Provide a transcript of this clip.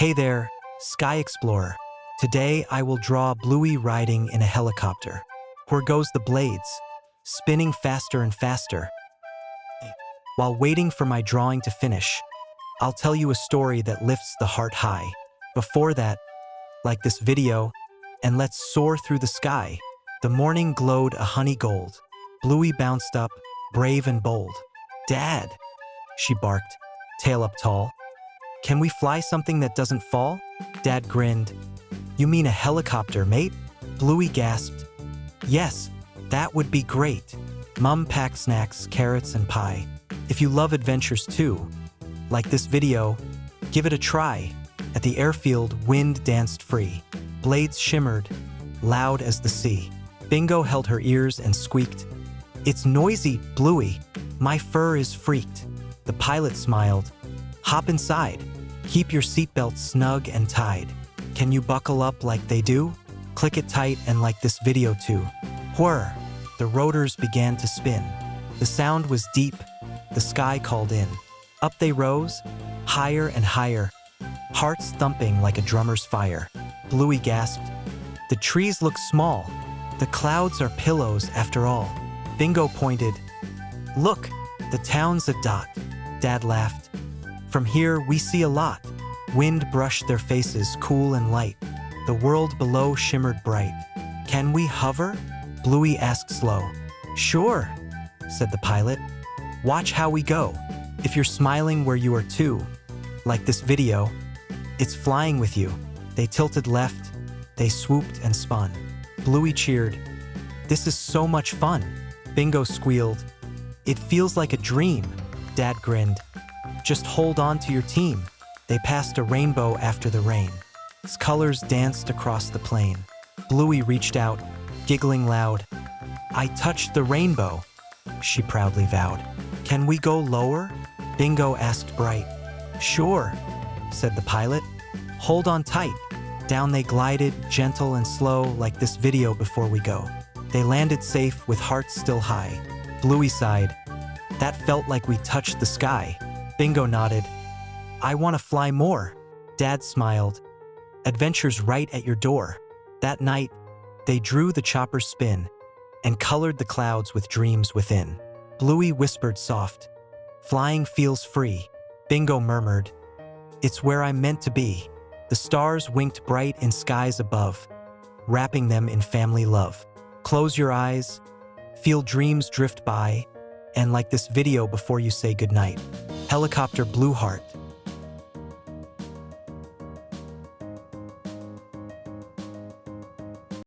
Hey there, Sky Explorer. Today I will draw Bluey riding in a helicopter. Where goes the blades, spinning faster and faster. While waiting for my drawing to finish, I'll tell you a story that lifts the heart high. Before that, like this video, and let's soar through the sky. The morning glowed a honey gold. Bluey bounced up, brave and bold. Dad, she barked, tail up tall. Can we fly something that doesn't fall? Dad grinned. You mean a helicopter, mate? Bluey gasped. Yes, that would be great. Mum packed snacks, carrots, and pie. If you love adventures too, like this video, give it a try. At the airfield, wind danced free. Blades shimmered, loud as the sea. Bingo held her ears and squeaked. It's noisy, Bluey. My fur is freaked. The pilot smiled. Hop inside. Keep your seatbelt snug and tied. Can you buckle up like they do? Click it tight and like this video too. Whir! The rotors began to spin. The sound was deep. The sky called in. Up they rose, higher and higher, hearts thumping like a drummer's fire. Bluey gasped. The trees look small. The clouds are pillows after all. Bingo pointed. Look, the town's a dot. Dad laughed. From here we see a lot. Wind brushed their faces, cool and light. The world below shimmered bright. Can we hover? Bluey asked slow. Sure, said the pilot. Watch how we go. If you're smiling where you are too, like this video, it's flying with you. They tilted left, they swooped and spun. Bluey cheered. This is so much fun. Bingo squealed. It feels like a dream. Dad grinned. Just hold on to your team. They passed a rainbow after the rain. Its colors danced across the plain. Bluey reached out, giggling loud. I touched the rainbow, she proudly vowed. Can we go lower? Bingo asked bright. Sure, said the pilot. Hold on tight. Down they glided, gentle and slow, like this video before we go. They landed safe with hearts still high. Bluey sighed. That felt like we touched the sky. Bingo nodded. I want to fly more. Dad smiled. Adventure's right at your door. That night, they drew the chopper's spin and colored the clouds with dreams within. Bluey whispered soft. Flying feels free. Bingo murmured. It's where I'm meant to be. The stars winked bright in skies above, wrapping them in family love. Close your eyes, feel dreams drift by, and like this video before you say goodnight. Helicopter Blue Heart.